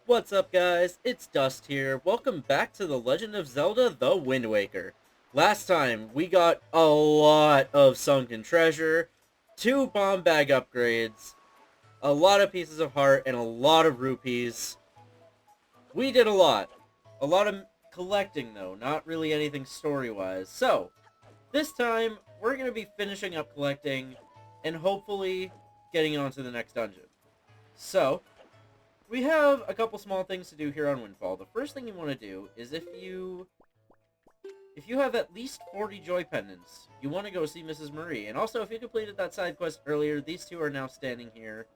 What's up, guys? It's Dust here. Welcome back to The Legend of Zelda: The Wind Waker. Last time, we got a lot of sunken treasure, 2 bomb bag upgrades, a lot of pieces of heart, and a lot of rupees. We did a lot. A lot of collecting, though, not really anything story-wise. So, this time, we're going to be finishing up collecting, and hopefully getting on to the next dungeon. So, we have a couple small things to do here on Windfall. The first thing you want to do is if you have at least 40 joy pendants, you want to go see Mrs. Marie. And also, if you completed that side quest earlier, these two are now standing here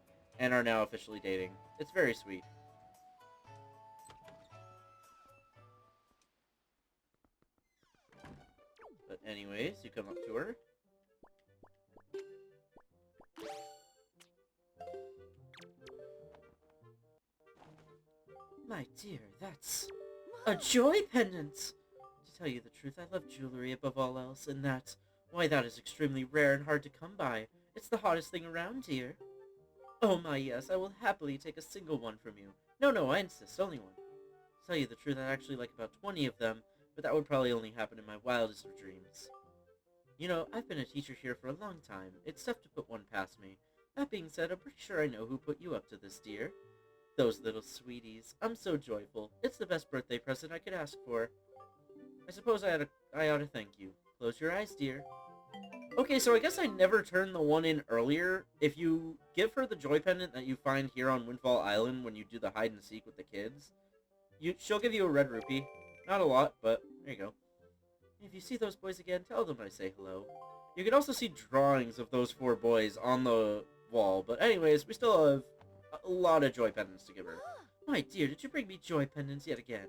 and are now officially dating. It's very sweet. But anyways, you come up to her. My dear, that's a joy pendant! To tell you the truth, I love jewelry above all else, and why that is extremely rare and hard to come by. It's the hottest thing around, dear. Oh my, yes, I will happily take a single one from you. No, I insist, only one. To tell you the truth, I'd actually like about 20 of them, but that would probably only happen in my wildest of dreams. You know, I've been a teacher here for a long time. It's tough to put one past me. That being said, I'm pretty sure I know who put you up to this, dear. Those little sweeties. I'm so joyful. It's the best birthday present I could ask for. I suppose I ought to thank you. Close your eyes, dear. Okay, so I guess I never turned the one in earlier. If you give her the joy pendant that you find here on Windfall Island when you do the hide and seek with the kids, she'll give you a red rupee. Not a lot, but there you go. If you see those boys again, tell them I say hello. You can also see drawings of those 4 boys on the wall, but anyways, we still have a lot of joy pendants to give her. My dear, did you bring me joy pendants yet again?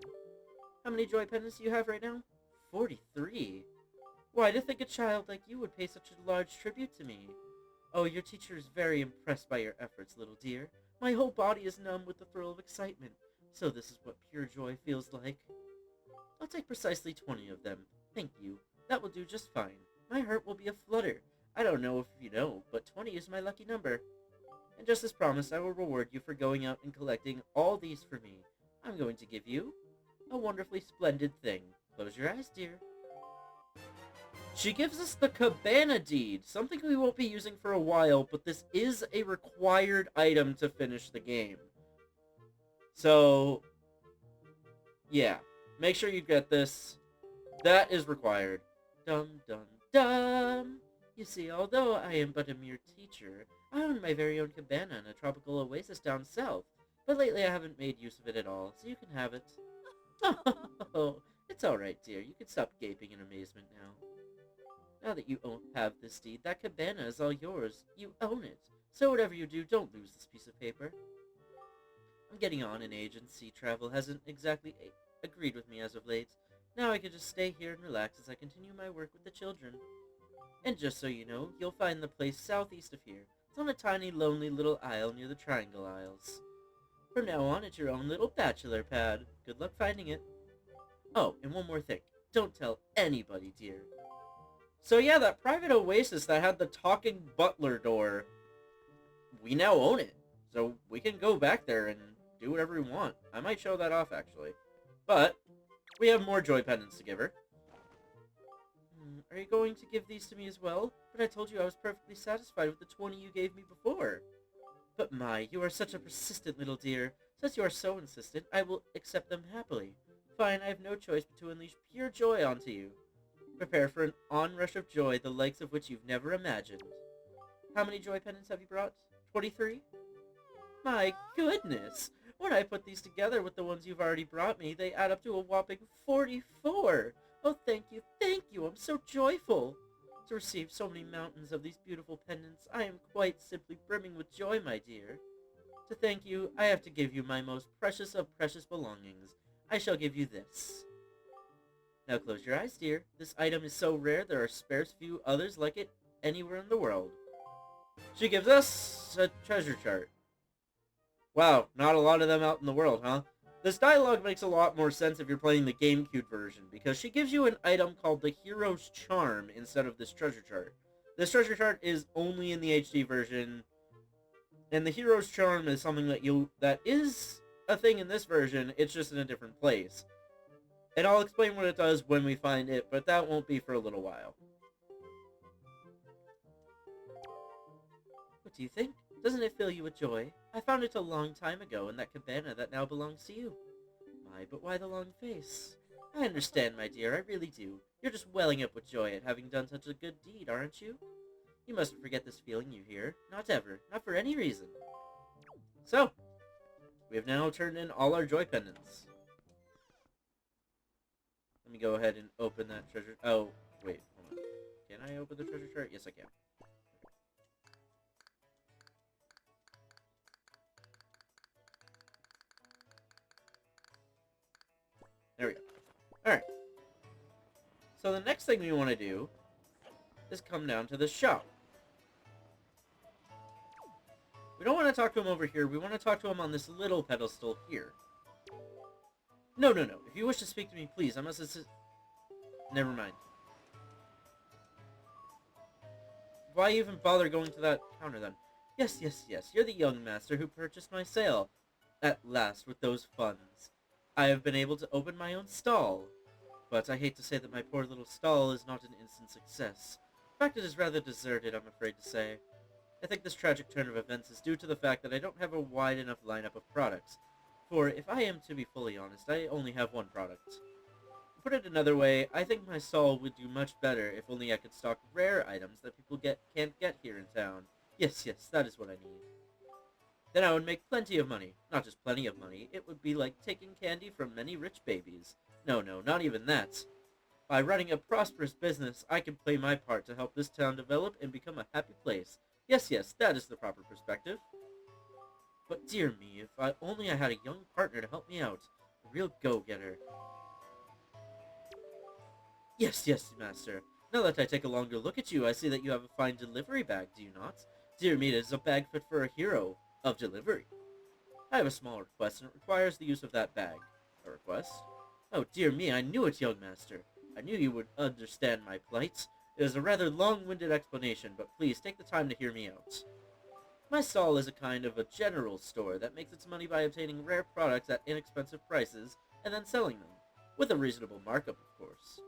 How many joy pendants do you have right now? 43. Why, to think a child like you would pay such a large tribute to me. Oh, your teacher is very impressed by your efforts, little dear. My whole body is numb with the thrill of excitement. So this is what pure joy feels like. I'll take precisely 20 of them. Thank you. That will do just fine. My heart will be aflutter. I don't know if you know, but 20 is my lucky number. And just as promised, I will reward you for going out and collecting all these for me. I'm going to give you a wonderfully splendid thing. Close your eyes, dear. She gives us the Cabana Deed, something we won't be using for a while, but this is a required item to finish the game. So, yeah. Make sure you get this. That is required. Dum dum dum! You see, although I am but a mere teacher, I own my very own cabana in a tropical oasis down south, but lately I haven't made use of it at all, so you can have it. Oh, it's alright, dear. You can stop gaping in amazement now. Now that you have this deed, that cabana is all yours. You own it. So whatever you do, don't lose this piece of paper. I'm getting on in age, and sea travel hasn't exactly agreed with me as of late. Now I can just stay here and relax as I continue my work with the children. And just so you know, you'll find the place southeast of here. It's on a tiny, lonely little isle near the Triangle Isles. From now on, it's your own little bachelor pad. Good luck finding it. Oh, and one more thing. Don't tell anybody, dear. So yeah, that private oasis that had the talking butler door, we now own it. So we can go back there and do whatever we want. I might show that off, actually. But we have more joy pendants to give her. Are you going to give these to me as well? But I told you I was perfectly satisfied with the 20 you gave me before. But my, you are such a persistent little dear. Since you are so insistent, I will accept them happily. Fine, I have no choice but to unleash pure joy onto you. Prepare for an onrush of joy, the likes of which you've never imagined. How many joy pendants have you brought? 23? My goodness! When I put these together with the ones you've already brought me, they add up to a whopping 44! Oh, thank you, I'm so joyful! To receive so many mountains of these beautiful pendants, I am quite simply brimming with joy, my dear. To thank you, I have to give you my most precious of precious belongings. I shall give you this. Now close your eyes, dear. This item is so rare there are scarce few others like it anywhere in the world. She gives us a treasure chart. Wow, not a lot of them out in the world, huh? This dialogue makes a lot more sense if you're playing the GameCube version, because she gives you an item called the Hero's Charm instead of this treasure chart. This treasure chart is only in the HD version, and the Hero's Charm is something that is a thing in this version, it's just in a different place. And I'll explain what it does when we find it, but that won't be for a little while. What do you think? Doesn't it fill you with joy? I found it a long time ago in that cabana that now belongs to you. My, but why the long face? I understand, my dear, I really do. You're just welling up with joy at having done such a good deed, aren't you? You mustn't forget this feeling you hear. Not ever. Not for any reason. So, we have now turned in all our joy pendants. Let me go ahead and open that treasure... Oh, wait, hold on. Can I open the treasure chart? Yes, I can. There we go. Alright. So the next thing we want to do is come down to the shop. We don't want to talk to him over here. We want to talk to him on this little pedestal here. No, no, no. If you wish to speak to me, please. I must assist... Never mind. Why even bother going to that counter, then? Yes, yes, yes. You're the young master who purchased my sale. At last, with those funds, I have been able to open my own stall. But I hate to say that my poor little stall is not an instant success. In fact, it is rather deserted, I'm afraid to say. I think this tragic turn of events is due to the fact that I don't have a wide enough lineup of products. For, if I am to be fully honest, I only have one product. To put it another way, I think my stall would do much better if only I could stock rare items that people can't get here in town. Yes, yes, that is what I need. Then I would make plenty of money. Not just plenty of money, it would be like taking candy from many rich babies. No, no, not even that. By running a prosperous business, I can play my part to help this town develop and become a happy place. Yes, yes, that is the proper perspective. But dear me, if I had a young partner to help me out. A real go-getter. Yes, yes, master. Now that I take a longer look at you, I see that you have a fine delivery bag, do you not? Dear me, it is a bag fit for a hero of delivery. I have a small request, and it requires the use of that bag. A request? Oh, dear me, I knew it, young master. I knew you would understand my plight. It is a rather long-winded explanation, but please take the time to hear me out. My stall is a kind of a general store that makes its money by obtaining rare products at inexpensive prices and then selling them, with a reasonable markup, of course.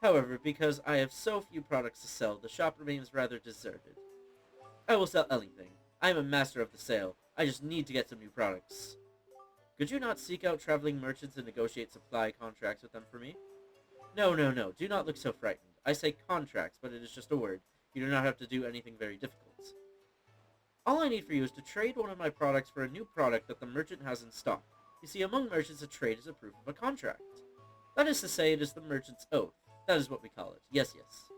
However, because I have so few products to sell, the shop remains rather deserted. I will sell anything. I am a master of the sale. I just need to get some new products. Could you not seek out traveling merchants and negotiate supply contracts with them for me? No, no, no. Do not look so frightened. I say contracts, but it is just a word. You do not have to do anything very difficult. All I need for you is to trade one of my products for a new product that the merchant has in stock. You see, among merchants, a trade is a proof of a contract. That is to say, it is the merchant's oath. That is what we call it. Yes, yes.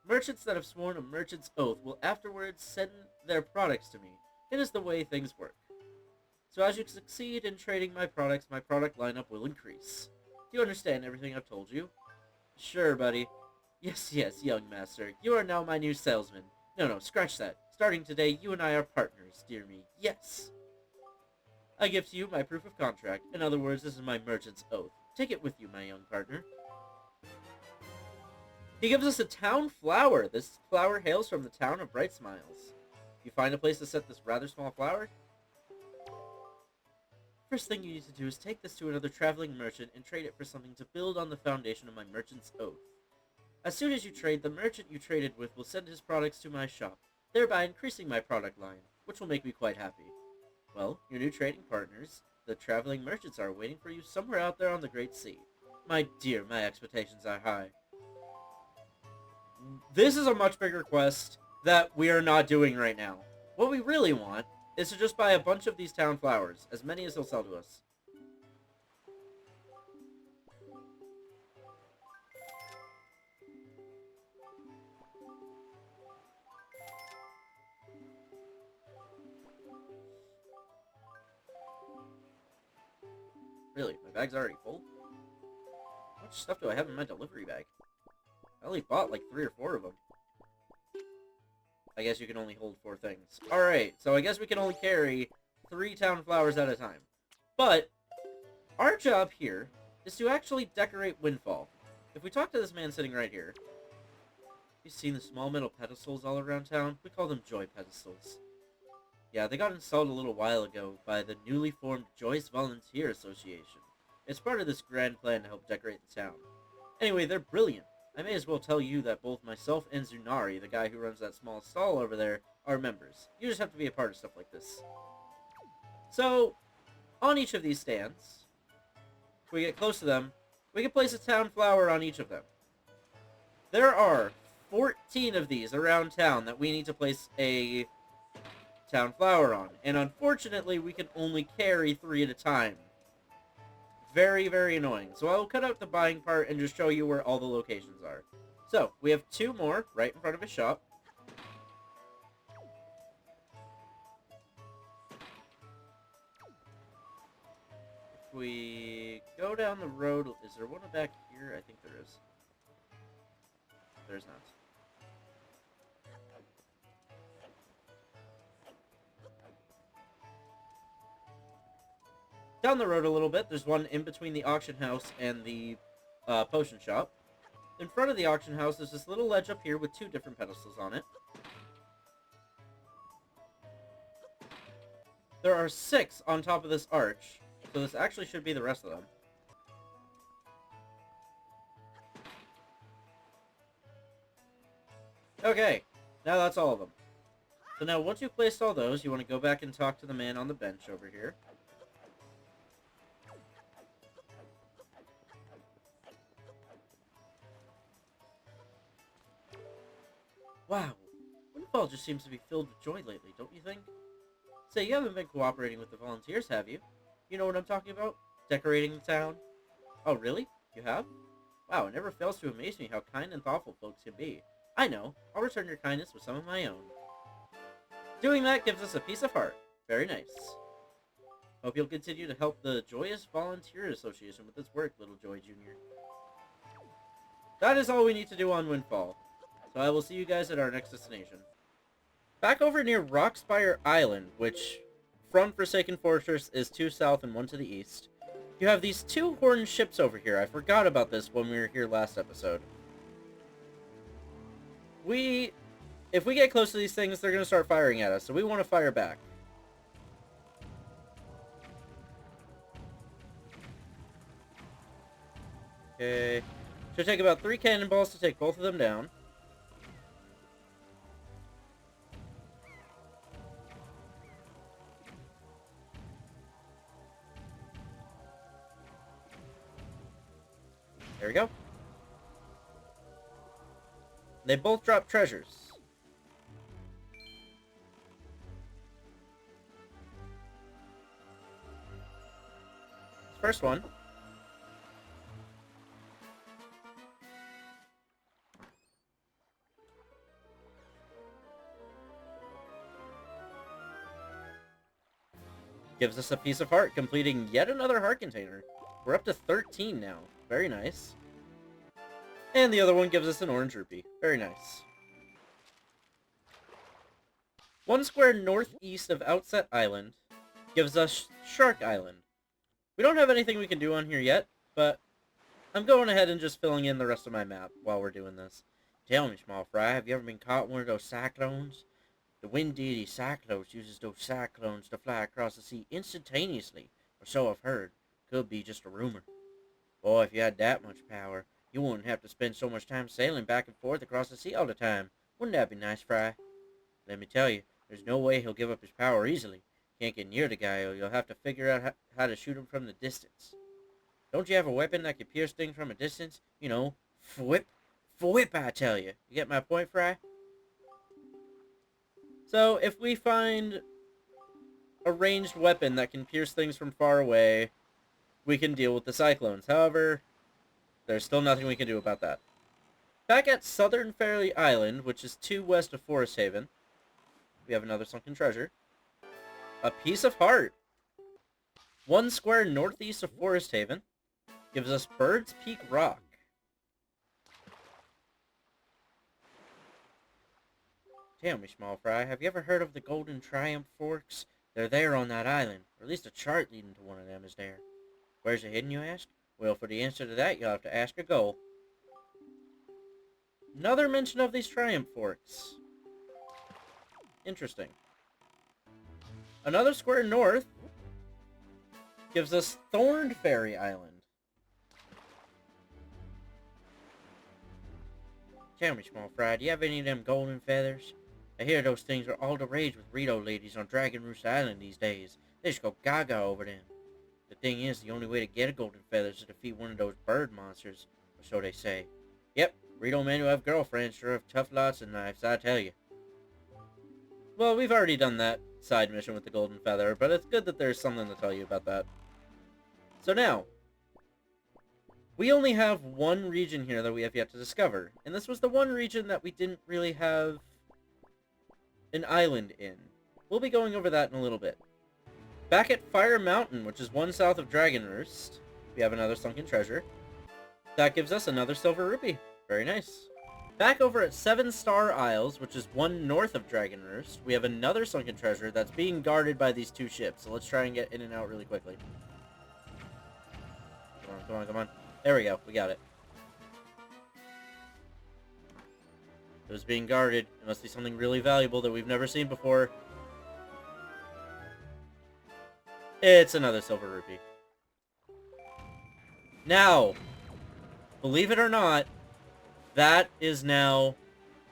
Merchants that have sworn a merchant's oath will afterwards send their products to me. It is the way things work. So as you succeed in trading my products, my product lineup will increase. Do you understand everything I've told you? Sure, buddy. Yes, yes, young master. You are now my new salesman. No, no, scratch that. Starting today, you and I are partners, dear me. Yes. I give to you my proof of contract. In other words, this is my merchant's oath. Take it with you, my young partner. He gives us a town flower. This flower hails from the town of Bright Smiles. You find a place to set this rather small flower? First thing you need to do is take this to another traveling merchant and trade it for something to build on the foundation of my merchant's oath. As soon as you trade, the merchant you traded with will send his products to my shop, thereby increasing my product line, which will make me quite happy. Well, your new trading partners, the traveling merchants, are waiting for you somewhere out there on the Great Sea. My dear, my expectations are high. This is a much bigger quest that we are not doing right now. What we really want is to just buy a bunch of these town flowers, as many as he'll sell to us. Really, my bag's already full? How much stuff do I have in my delivery bag? I only bought like 3 or 4 of them. I guess you can only hold 4 things. Alright, so I guess we can only carry 3 town flowers at a time. But, our job here is to actually decorate Windfall. If we talk to this man sitting right here, you've seen the small metal pedestals all around town? We call them joy pedestals. Yeah, they got installed a little while ago by the newly formed Joyce Volunteer Association. It's part of this grand plan to help decorate the town. Anyway, they're brilliant. I may as well tell you that both myself and Zunari, the guy who runs that small stall over there, are members. You just have to be a part of stuff like this. So, on each of these stands, if we get close to them, we can place a town flower on each of them. There are 14 of these around town that we need to place a town flower on. And unfortunately, we can only carry 3 at a time. Very, very annoying. So I will cut out the buying part and just show you where all the locations are. So, we have 2 more right in front of his shop. If we go down the road, is there one back here? I think there is. There's not. Down the road a little bit, there's one in between the auction house and the potion shop. In front of the auction house, there's this little ledge up here with 2 different pedestals on it. There are 6 on top of this arch, so this actually should be the rest of them. Okay, now that's all of them. So now once you've placed all those, you want to go back and talk to the man on the bench over here. Wow, Windfall just seems to be filled with joy lately, don't you think? Say, you haven't been cooperating with the volunteers, have you? You know what I'm talking about? Decorating the town? Oh, really? You have? Wow, it never fails to amaze me how kind and thoughtful folks can be. I know. I'll return your kindness with some of my own. Doing that gives us a piece of heart. Very nice. Hope you'll continue to help the Joyous Volunteer Association with its work, Little Joy Jr. That is all we need to do on Windfall. So I will see you guys at our next destination. Back over near Rockspire Island, which from Forsaken Fortress is 2 south and 1 to the east, you have these 2 horned ships over here. I forgot about this when we were here last episode. If we get close to these things, they're going to start firing at us, so we want to fire back. Okay. Should take about 3 cannonballs to take both of them down. There we go. They both drop treasures. First one. Gives us a piece of heart, completing yet another heart container. We're up to 13 now. Very nice. And the other one gives us an orange rupee. Very nice. 1 square northeast of Outset Island gives us Shark Island. We don't have anything we can do on here yet, but I'm going ahead and just filling in the rest of my map while we're doing this. Tell me, small fry, have you ever been caught in one of those cyclones? The wind deity Cyclones uses those cyclones to fly across the sea instantaneously, or so I've heard. Could be just a rumor. Boy, if you had that much power, you wouldn't have to spend so much time sailing back and forth across the sea all the time. Wouldn't that be nice, Fry? Let me tell you, there's no way he'll give up his power easily. Can't get near the guy, or you'll have to figure out how to shoot him from the distance. Don't you have a weapon that can pierce things from a distance? You know, whip, I tell you. You get my point, Fry? So, if we find a ranged weapon that can pierce things from far away, we can deal with the cyclones. However, there's still nothing we can do about that. Back at Southern Fairy Island, which is 2 west of Forest Haven, we have another sunken treasure. A piece of heart. 1 square northeast of Forest Haven gives us Bird's Peak Rock. Tell me, small fry, have you ever heard of the Golden Triumph Forks? They're there on that island, or at least a chart leading to one of them is there. Where's it hidden, you ask? Well, for the answer to that, you'll have to ask a goal. Another mention of these Triumph Forks. Interesting. Another square north gives us Thorned Fairy Island. Tell me, small fry, do you have any of them golden feathers? I hear those things are all the rage with Rito ladies on Dragon Roost Island these days. They just go gaga over them. The thing is, the only way to get a golden feather is to defeat one of those bird monsters, or so they say. Yep, Rito men who have girlfriends sure have tough lots of knives, I tell you. Well, we've already done that side mission with the golden feather, but it's good that there's something to tell you about that. So now, we only have one region here that we have yet to discover, and this was the one region that we didn't really have an island in. We'll be going over that in a little bit. Back at Fire Mountain, which is one south of Dragon Roost, we have another sunken treasure. That gives us another silver rupee. Very nice. Back over at Seven Star Isles, which is one north of Dragon Roost, we have another sunken treasure that's being guarded by these two ships. So let's try and get in and out really quickly. Come on, come on, come on. There we go. We got it. It was being guarded. It must be something really valuable that we've never seen before. It's another silver rupee. Now, believe it or not, that is now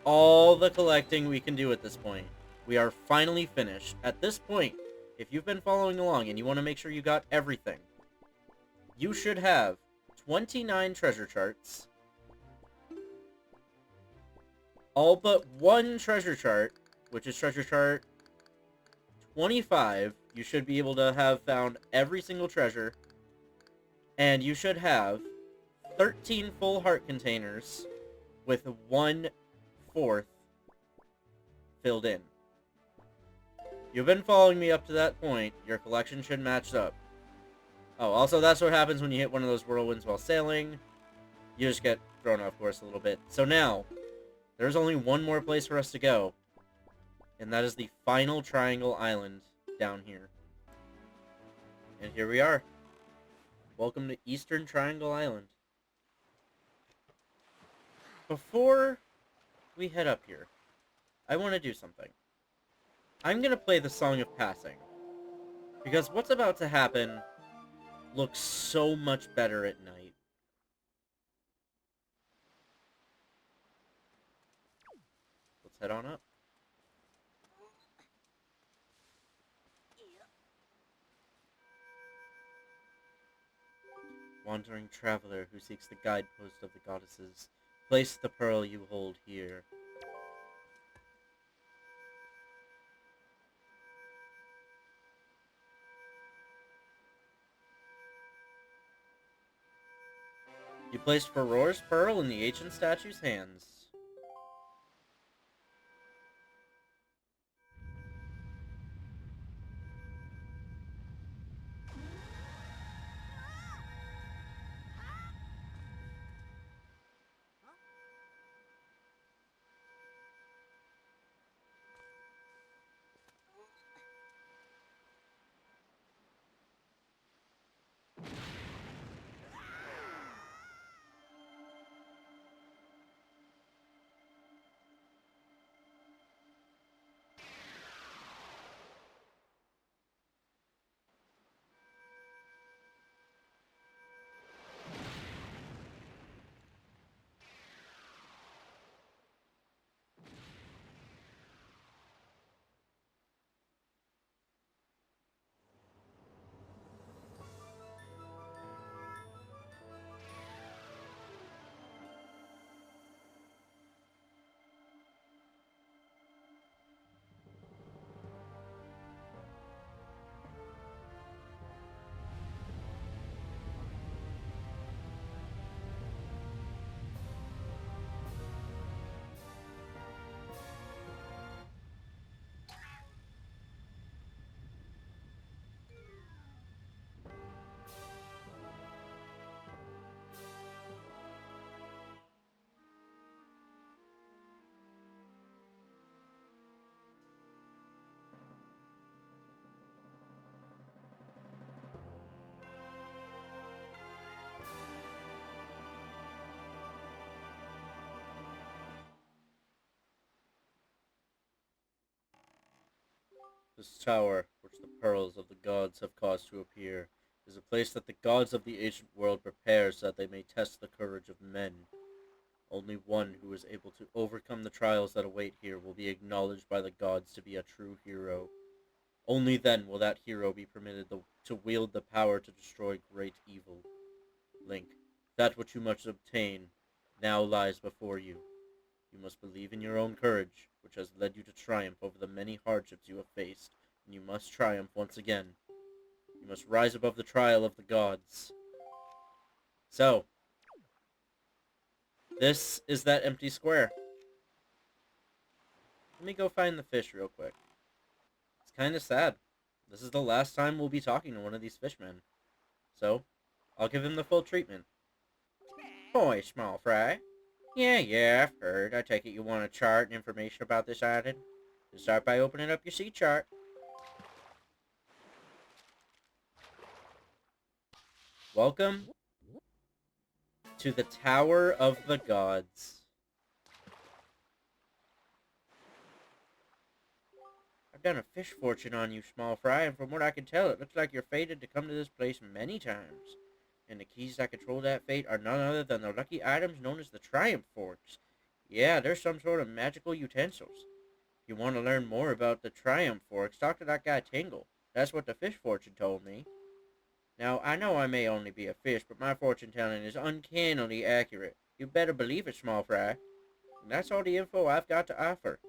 all the collecting we can do at this point. We are finally finished. At this point, if you've been following along and you want to make sure you got everything, you should have 29 treasure charts. All but one treasure chart, which is treasure chart 25, you should be able to have found every single treasure. And you should have 13 full heart containers with 1/4 filled in. You've been following me up to that point. Your collection should match up. Oh, also that's what happens when you hit one of those whirlwinds while sailing. You just get thrown off course a little bit. So now, there's only one more place for us to go. And that is the final Triangle Island down here. And here we are. Welcome to Eastern Triangle Island. Before we head up here, I want to do something. I'm going to play the Song of Passing. Because what's about to happen looks so much better at night. Let's head on up. Wandering traveler who seeks the guidepost of the goddesses, place the pearl you hold here. You placed Farore's pearl in the ancient statue's hands. This tower, we're which the pearls of the gods have caused to appear, is a place that the gods of the ancient world prepare so that they may test the courage of men. Only one who is able to overcome the trials that await here will be acknowledged by the gods to be a true hero. Only then will that hero be permitted to wield the power to destroy great evil. Link, that which you must obtain now lies before you. You must believe in your own courage, which has led you to triumph over the many hardships you have faced, and you must triumph once again. You must rise above the trial of the gods. So, this is that empty square. Let me go find the fish real quick. It's kind of sad. This is the last time we'll be talking to one of these fishmen. So, I'll give him the full treatment. Boy, small fry. Yeah, I've heard. I take it you want a chart and information about this island? Just start by opening up your sea chart. Welcome to the Tower of the Gods. I've done a fish fortune on you, small fry, and from what I can tell, it looks like you're fated to come to this place many times. And the keys that control that fate are none other than the lucky items known as the Triumph Forks. Yeah, they're some sort of magical utensils. If you want to learn more about the Triumph Forks, talk to that guy Tingle. That's what the fish fortune told me. Now, I know I may only be a fish, but my fortune-telling is uncannily accurate. You better believe it, small fry. And that's all the info I've got to offer.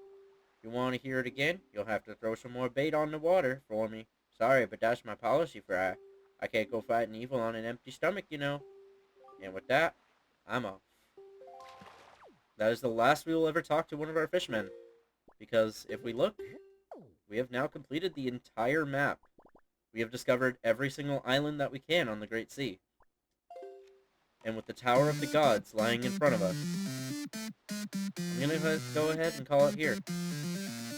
If you want to hear it again, you'll have to throw some more bait on the water for me. Sorry, but that's my policy, fry. I can't go fighting evil on an empty stomach, you know. And with that, I'm off. That is the last we will ever talk to one of our fishmen. Because if we look, we have now completed the entire map. We have discovered every single island that we can on the Great Sea. And with the Tower of the Gods lying in front of us, I'm going to go ahead and call it here.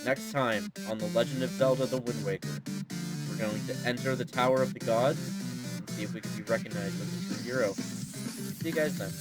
Next time on The Legend of Zelda the Wind Waker, we're going to enter the Tower of the Gods and see if we can be recognized as a true hero. See you guys then.